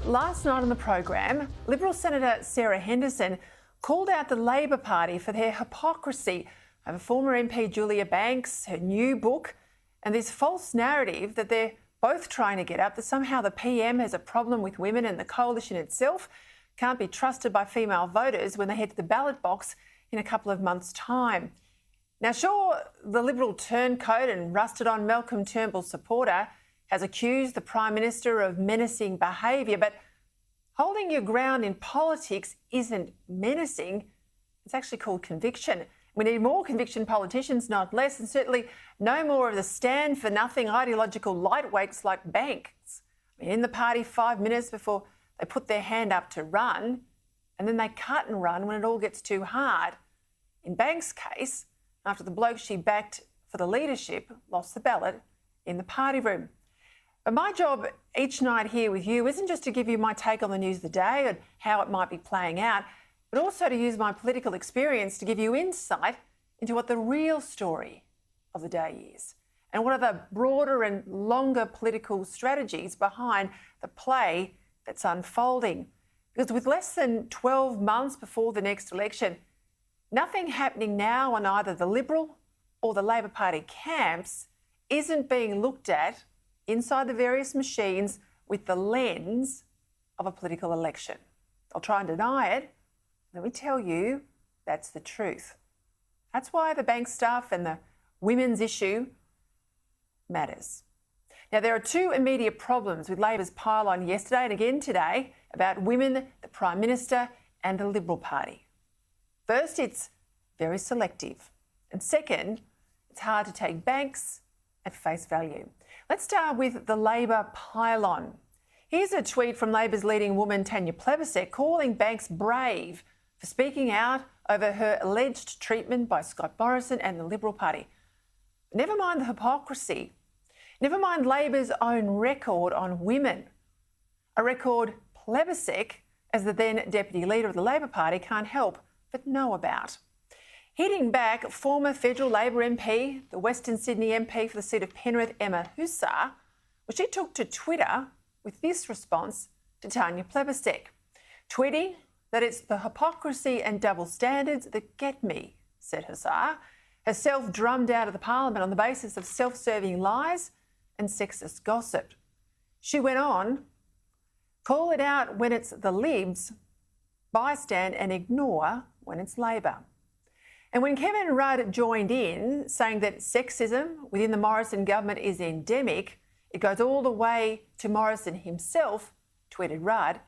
last night on the program, Liberal Senator Sarah Henderson called out the Labor Party for their hypocrisy over former MP Julia Banks, her new book, and this false narrative that they're both trying to get up, that somehow the PM has a problem with women and the coalition itself can't be trusted by female voters when they head to the ballot box in a couple of months' time. Now, sure, the Liberal turncoat and rusted-on Malcolm Turnbull supporter has accused the Prime Minister of menacing behaviour, but holding your ground in politics isn't menacing. It's actually called conviction. We need more conviction politicians, not less, and certainly no more of the stand-for-nothing ideological lightweights like Banks. In the party 5 minutes before they put their hand up to run, and then they cut and run when it all gets too hard. In Banks' case, after the bloke she backed for the leadership lost the ballot in the party room. But my job each night here with you isn't just to give you my take on the news of the day and how it might be playing out, but also to use my political experience to give you insight into what the real story of the day is and what are the broader and longer political strategies behind the play that's unfolding. Because with less than 12 months before the next election, nothing happening now on either the Liberal or the Labor Party camps isn't being looked at inside the various machines with the lens of a political election. I'll try and deny it. Let me tell you, that's the truth. That's why the bank stuff and the women's issue matters. Now, there are two immediate problems with Labor's pile-on yesterday and again today about women, the Prime Minister and the Liberal Party. First, it's very selective. And second, it's hard to take Banks at face value. Let's start with the Labor pile-on. Here's a tweet from Labor's leading woman, Tanya Plibersek, calling Banks brave for speaking out over her alleged treatment by Scott Morrison and the Liberal Party. But never mind the hypocrisy. Never mind Labor's own record on women. A record Plibersek, as the then Deputy Leader of the Labor Party, can't help but know about. Hitting back, former federal Labor MP, the Western Sydney MP for the seat of Penrith, Emma Hussar, she took to Twitter with this response to Tanya Plibersek, tweeting that it's the hypocrisy and double standards that get me, said Hussar, herself drummed out of the parliament on the basis of self-serving lies and sexist gossip. She went on, call it out when it's the Libs, bystand and ignore when it's Labor. And when Kevin Rudd joined in, saying that sexism within the Morrison government is endemic, it goes all the way to Morrison himself, tweeted Rudd,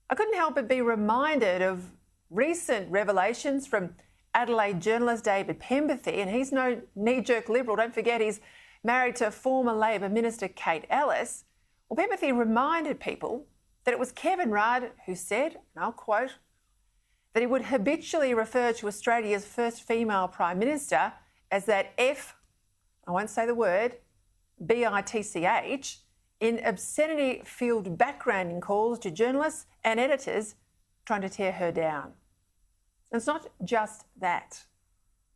I couldn't help but be reminded of recent revelations from Adelaide journalist David Pemberthy, and he's no knee-jerk Liberal. Don't forget he's married to former Labor Minister Kate Ellis. Well, Pemberthy reminded people that it was Kevin Rudd who said, and I'll quote, that he would habitually refer to Australia's first female Prime Minister as that I won't say the word, bitch, in obscenity-filled backgrounding calls to journalists and editors trying to tear her down. And it's not just that.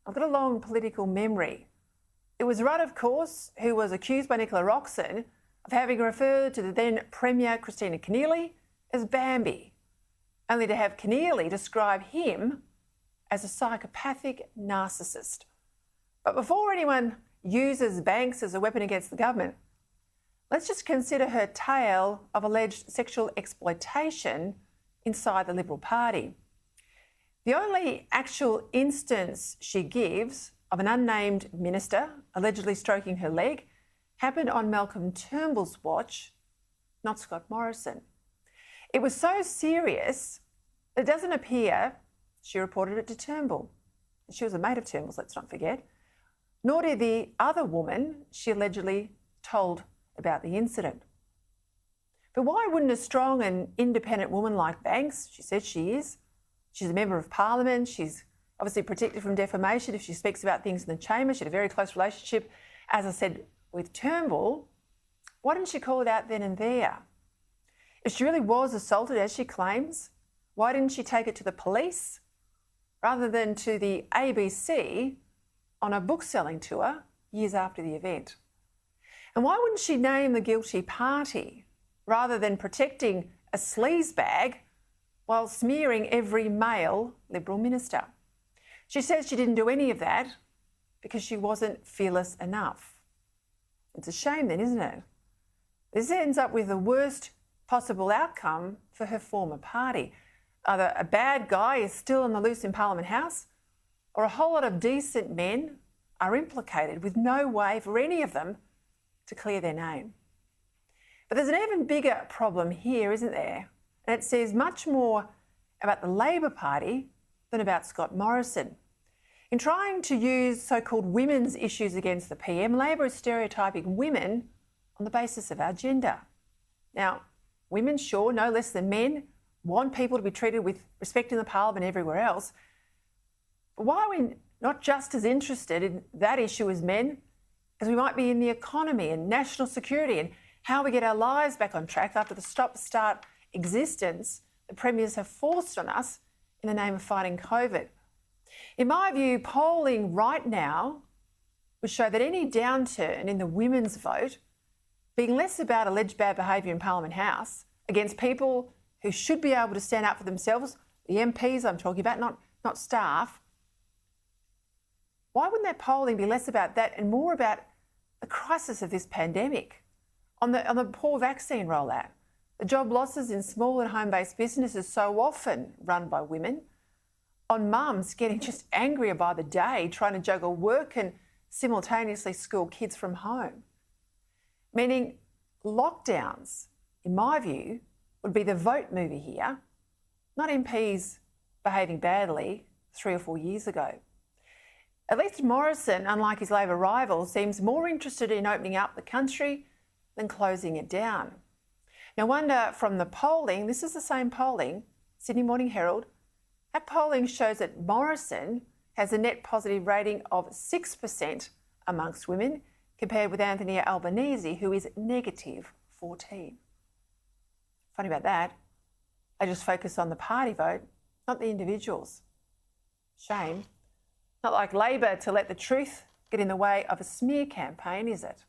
I've got a long political memory. It was Rudd, of course, who was accused by Nicola Roxon of having referred to the then Premier Christina Keneally as Bambi, only to have Keneally describe him as a psychopathic narcissist. But before anyone uses Banks as a weapon against the government, let's just consider her tale of alleged sexual exploitation inside the Liberal Party. The only actual instance she gives of an unnamed minister allegedly stroking her leg happened on Malcolm Turnbull's watch, not Scott Morrison. It was so serious that it doesn't appear she reported it to Turnbull. She was a mate of Turnbull's, let's not forget. Nor did the other woman she allegedly told about the incident. But why wouldn't a strong and independent woman like Banks, she says she is, she's a member of Parliament, she's obviously protected from defamation if she speaks about things in the chamber, she had a very close relationship, as I said, with Turnbull, why didn't she call it out then and there? If she really was assaulted, as she claims, why didn't she take it to the police rather than to the ABC on a book-selling tour years after the event? And why wouldn't she name the guilty party rather than protecting a sleaze bag while smearing every male Liberal minister. She says she didn't do any of that because she wasn't fearless enough. It's a shame then, isn't it? This ends up with the worst possible outcome for her former party. Either a bad guy is still on the loose in Parliament House, or a whole lot of decent men are implicated with no way for any of them to clear their name. But there's an even bigger problem here, isn't there? And it says much more about the Labor Party than about Scott Morrison. In trying to use so-called women's issues against the PM, Labor is stereotyping women on the basis of our gender. Now, women, sure, no less than men, want people to be treated with respect in the Parliament and everywhere else. But why are we not just as interested in that issue as men as we might be in the economy and national security and how we get our lives back on track after the stop-start existence the premiers have forced on us in the name of fighting COVID? In my view, polling right now would show that any downturn in the women's vote being less about alleged bad behaviour in Parliament House against people who should be able to stand up for themselves, the MPs I'm talking about, not staff. Why wouldn't that polling be less about that and more about the crisis of this pandemic, on the poor vaccine rollout, the job losses in small and home-based businesses so often run by women, on mums getting just angrier by the day trying to juggle work and simultaneously school kids from home? Meaning lockdowns, in my view, would be the vote mover here, not MPs behaving badly 3 or 4 years ago. At least Morrison, unlike his Labor rival, seems more interested in opening up the country than closing it down. No wonder from the polling, this is the same polling, Sydney Morning Herald, that polling shows that Morrison has a net positive rating of 6% amongst women, compared with Anthony Albanese, who is negative 14. Funny about that, they just focus on the party vote, not the individuals. Shame. Not like Labor to let the truth get in the way of a smear campaign, is it?